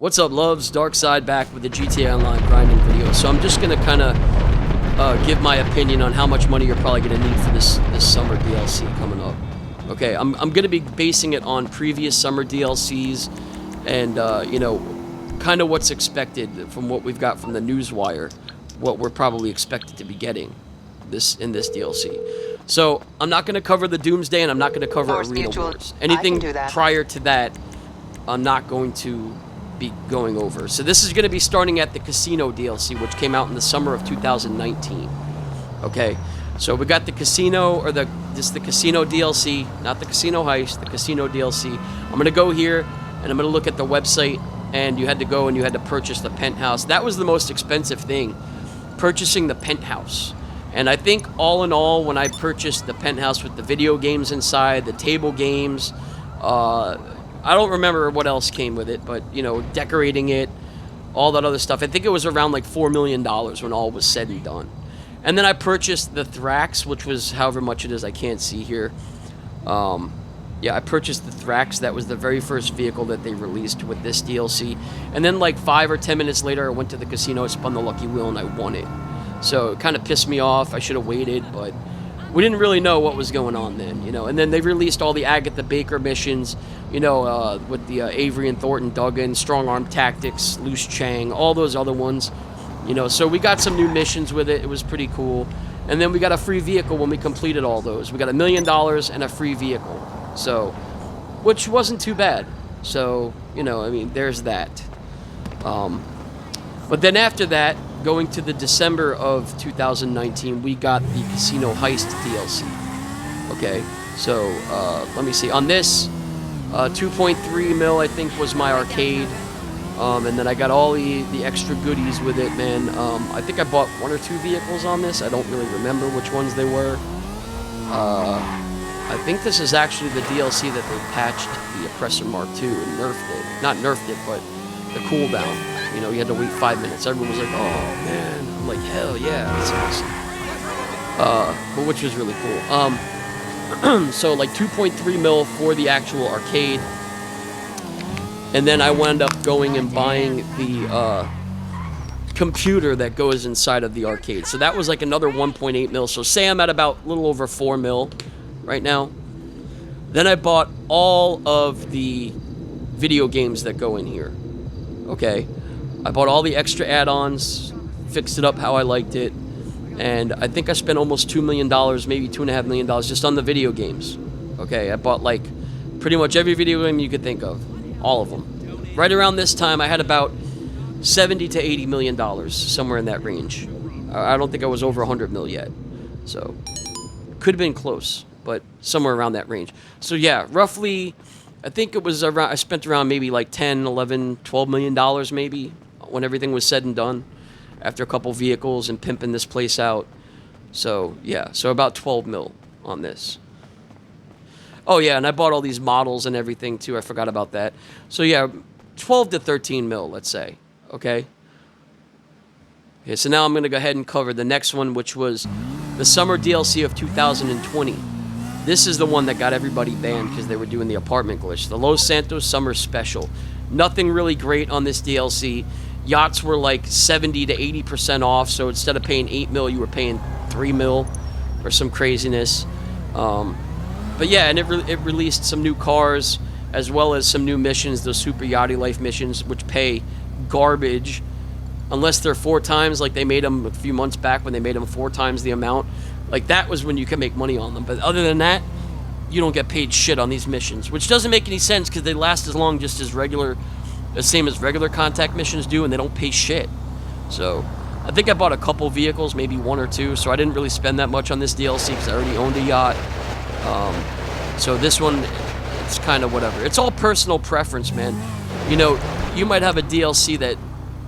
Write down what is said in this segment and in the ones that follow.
What's up, loves? Dark Side back with the GTA Online grinding video. So I'm just gonna kind of give my opinion on how much money you're probably gonna need for this summer DLC coming up. Okay, I'm gonna be basing it on previous summer DLCs, and you know, kind of what's expected from what we've got from the newswire, what we're probably expected to be getting in this DLC. So I'm not gonna cover the Doomsday, and I'm not gonna cover Arena Wars. Anything prior to that, I'm not going to be going over. So this is going to be starting at the Casino DLC, which came out in the summer of 2019. Okay, so we got the Casino, or the Casino DLC, not the Casino Heist, the Casino DLC. I'm going to go here, and I'm going to look at the website, and you had to go and you had to purchase the penthouse. That was the most expensive thing, purchasing the penthouse. And I think all in all, when I purchased the penthouse with the video games inside, the table games, I don't remember what else came with it, but, you know, decorating it, all that other stuff. I think it was around like $4 million when all was said and done. And then I purchased the Thrax, which was however much it is, I can't see here. Yeah, I purchased the Thrax. That was the very first vehicle that they released with this DLC. And then like 5 or 10 minutes later, I went to the casino, spun the lucky wheel, and I won it. So it kind of pissed me off. I should have waited, but we didn't really know what was going on then, you know. And then they released all the Agatha Baker missions, you know, with the Avery and Thornton Duggan, Strong Arm Tactics, Loose Chang, all those other ones, you know. So we got some new missions with it. It was pretty cool. And then we got a free vehicle when we completed all those. We got $1 million and a free vehicle, so, which wasn't too bad. So, you know, I mean, there's that. But then after that, going to the December of 2019, we got the Casino Heist DLC. Okay, so let me see. On this, 2.3 mil, I think, was my arcade. And then I got all the extra goodies with it, man. I think I bought 1 or 2 vehicles on this. I don't really remember which ones they were. I think this is actually the DLC that they patched the Oppressor Mark II and nerfed it. Not nerfed it, but the cooldown. You know, you had to wait 5 minutes. Everyone was like, oh, man. I'm like, hell yeah, that's awesome. But which was really cool. So, like, 2.3 mil for the actual arcade. And then I wound up going and buying the computer that goes inside of the arcade. So that was like another 1.8 mil. So say I'm at about a little over 4 mil right now. Then I bought all of the video games that go in here. Okay. I bought all the extra add-ons, fixed it up how I liked it, and I think I spent almost $2 million, maybe $2.5 million just on the video games. Okay, I bought like pretty much every video game you could think of, all of them. Right around this time, I had about $70 to $80 million, somewhere in that range. I don't think I was over 100 mil yet, so could have been close, but somewhere around that range. So yeah, roughly, I think it was around, I spent around maybe like 10, 11, 12 million dollars maybe when everything was said and done, after a couple vehicles and pimping this place out. So yeah, so about 12 mil on this. Oh yeah, and I bought all these models and everything too. I forgot about that. So yeah, 12 to 13 mil, let's say. Okay. Okay, so now I'm going to go ahead and cover the next one, which was the summer DLC of 2020. This is the one that got everybody banned because they were doing the apartment glitch. The Los Santos Summer Special. Nothing really great on this DLC. Yachts were like 70 to 80% off, so instead of paying 8 mil, you were paying 3 mil or some craziness. But yeah, and it released some new cars as well as some new missions, those Super Yachty Life missions, which pay garbage unless they're 4 times, like they made them a few months back when they made them 4 times the amount. Like, that was when you could make money on them. But other than that, you don't get paid shit on these missions, which doesn't make any sense because they last as long just as the same as regular contact missions do, and they don't pay shit. So I think I bought a couple vehicles, maybe 1 or 2, so I didn't really spend that much on this DLC because I already owned a yacht. So this one, it's kind of whatever. It's all personal preference, man. You know, you might have a DLC that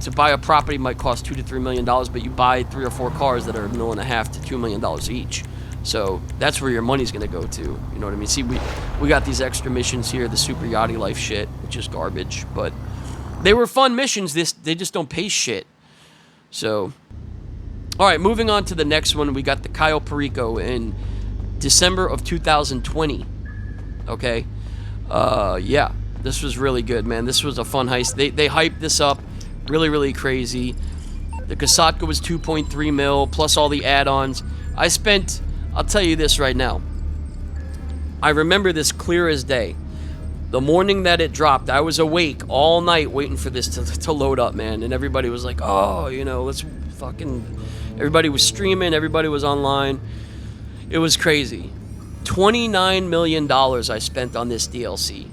to buy a property might cost $2 to $3 million, but you buy 3 or 4 cars that are $1.5 million to $2 million each. So that's where your money's gonna go to. You know what I mean? See, we got these extra missions here, the Super Yachty Life shit, which is garbage, but they were fun missions. They just don't pay shit. So, all right, moving on to the next one, we got the Cayo Perico in December of 2020. Okay, yeah. This was really good, man. This was a fun heist. They hyped this up really, really crazy. The Kasatka was 2.3 mil, plus all the add-ons. I'll tell you this right now. I remember this clear as day. The morning that it dropped, I was awake all night waiting for this to load up, man. And everybody was like, oh, you know, let's fucking... Everybody was streaming. Everybody was online. It was crazy. $29 million I spent on this DLC.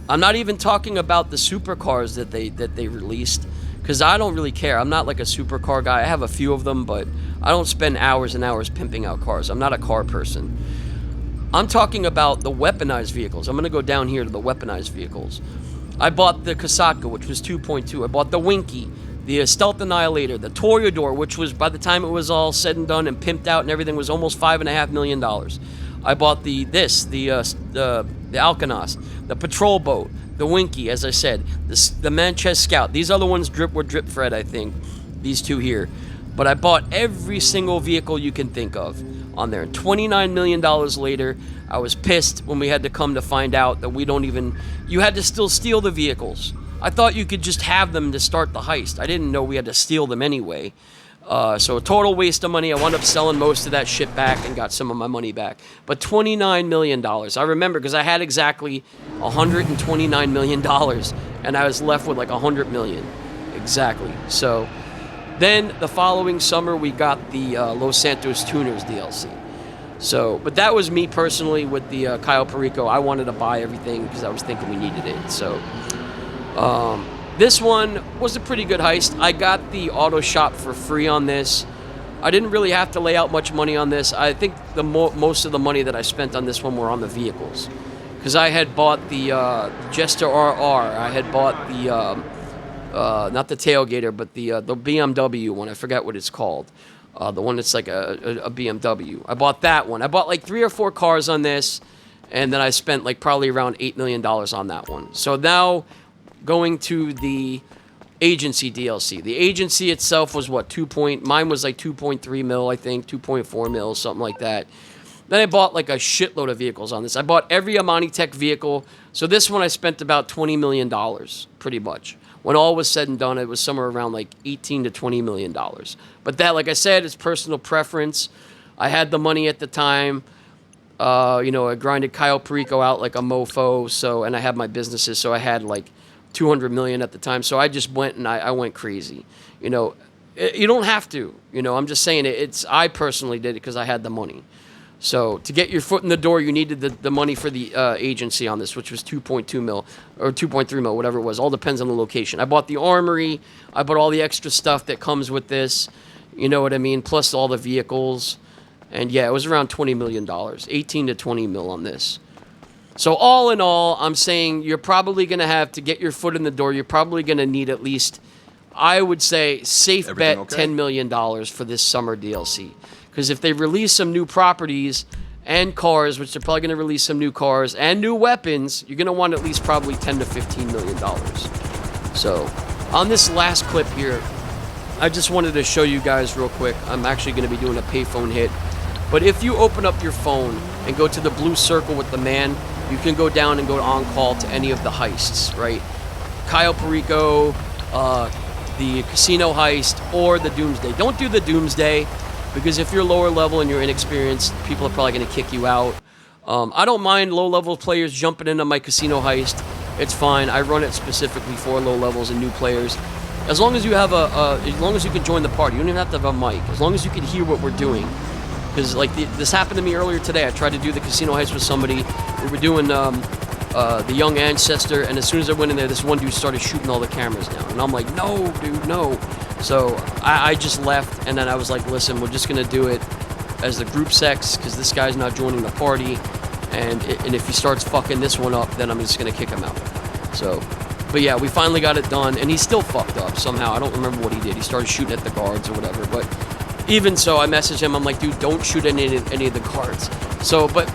I'm not even talking about the supercars that they released, because I don't really care. I'm not like a supercar guy. I have a few of them, but I don't spend hours and hours pimping out cars. I'm not a car person. I'm talking about the weaponized vehicles. I'm going to go down here to the weaponized vehicles. I bought the Kasatka, which was 2.2. I bought the Winky, the Stealth Annihilator, the Toreador, which was, by the time it was all said and done and pimped out and everything, was almost $5.5 million. I bought the Alcanos, the Patrol Boat, the Winky, as I said, the Manchester Scout. These other ones were drip fred, I think. These two here. But I bought every single vehicle you can think of on there. $29 million later, I was pissed when we had to come to find out that you had to still steal the vehicles. I thought you could just have them to start the heist. I didn't know we had to steal them anyway. So a total waste of money. I wound up selling most of that shit back and got some of my money back. But $29 million. I remember because I had exactly $129 million and I was left with like $100 million. Exactly. So then the following summer we got the Los Santos Tuners Dlc. So, but that was me personally with the Cayo Perico. I wanted to buy everything because I was thinking we needed it. So, this one was a pretty good heist. I got the auto shop for free on this. I didn't really have to lay out much money on this. I think the most of the money that I spent on this one were on the vehicles. Because I had bought the Jester RR. I had bought the, not the Tailgater, but the BMW one. I forget what it's called. The one that's like a BMW. I bought that one. I bought like 3 or 4 cars on this. And then I spent like probably around $8 million on that one. So now... going to the agency DLC. The agency itself was what, mine was like 2.3 mil, I think, 2.4 mil, something like that. Then I bought like a shitload of vehicles on this. I bought every Amani Tech vehicle. So this one I spent about $20 million, pretty much. When all was said and done, it was somewhere around like $18 to $20 million. But that, like I said, is personal preference. I had the money at the time. You know, I grinded Cayo Perico out like a mofo. So, and I had my businesses, so I had like 200 million at the time, so I just went and I went crazy. You know, you don't have to. You know, I'm just saying I personally did it because I had the money. So to get your foot in the door, you needed the money for the agency on this, which was 2.2 mil or 2.3 mil, whatever it was. All depends on the location. I bought the armory. I bought all the extra stuff that comes with this. You know what I mean? Plus all the vehicles. And yeah, it was around $20 million, 18 to 20 mil on this. So all in all, I'm saying you're probably going to have to get your foot in the door. You're probably going to need at least, I would say, safe bet $10 million for this summer DLC. Because if they release some new properties and cars, which they're probably going to release some new cars and new weapons, you're going to want at least probably $10 to $15 million. So on this last clip here, I just wanted to show you guys real quick. I'm actually going to be doing a payphone hit. But if you open up your phone and go to the blue circle with the man, you can go down and go on call to any of the heists, right? Cayo Perico, the casino heist, or the Doomsday. Don't do the Doomsday, because if you're lower level and you're inexperienced, people are probably going to kick you out. I don't mind low-level players jumping into my casino heist. It's fine. I run it specifically for low levels and new players. As long as you have as long as you can join the party. You don't even have to have a mic. As long as you can hear what we're doing. Because like this happened to me earlier today. I tried to do the casino heist with somebody. We were doing the Young Ancestor, and as soon as I went in there, this one dude started shooting all the cameras down. And I'm like, no, dude, no. So I just left, and then I was like, listen, we're just going to do it as the group sex, because this guy's not joining the party. And if he starts fucking this one up, then I'm just going to kick him out. So, but yeah, we finally got it done, and he's still fucked up somehow. I don't remember what he did. He started shooting at the guards or whatever, but even so, I messaged him. I'm like, dude, don't shoot any of the guards. So, but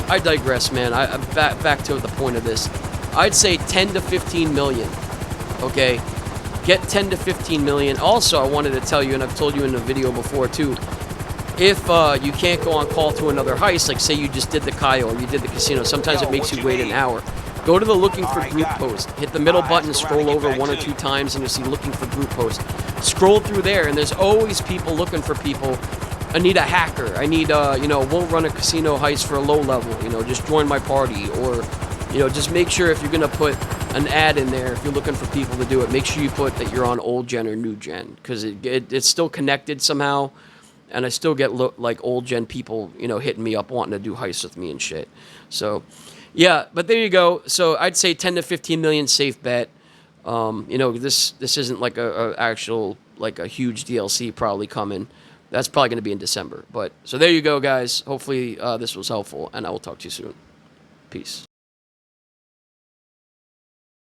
I digress, man. I'm back to the point of this. I'd say 10 to 15 million, okay? Get 10 to 15 million. Also, I wanted to tell you, and I've told you in a video before too, if you can't go on call to another heist, like say you just did the Cayo or you did the casino, sometimes it makes you wait an hour. Go to the looking for group post. Hit the middle button, scroll over 1 or 2 times, and you'll see looking for group post. Scroll through there, and there's always people looking for people. I need a hacker. I need, you know, won't run a casino heist for a low level. You know, just join my party. Or, you know, just make sure if you're going to put an ad in there, if you're looking for people to do it, make sure you put that you're on old gen or new gen. Because it's still connected somehow. And I still get, like, old gen people, you know, hitting me up wanting to do heists with me and shit. So, yeah, but there you go. So I'd say 10 to 15 million safe bet. You know, this isn't like a actual, like a huge DLC probably coming. That's probably going to be in December. But so there you go, guys. Hopefully this was helpful, and I will talk to you soon. Peace.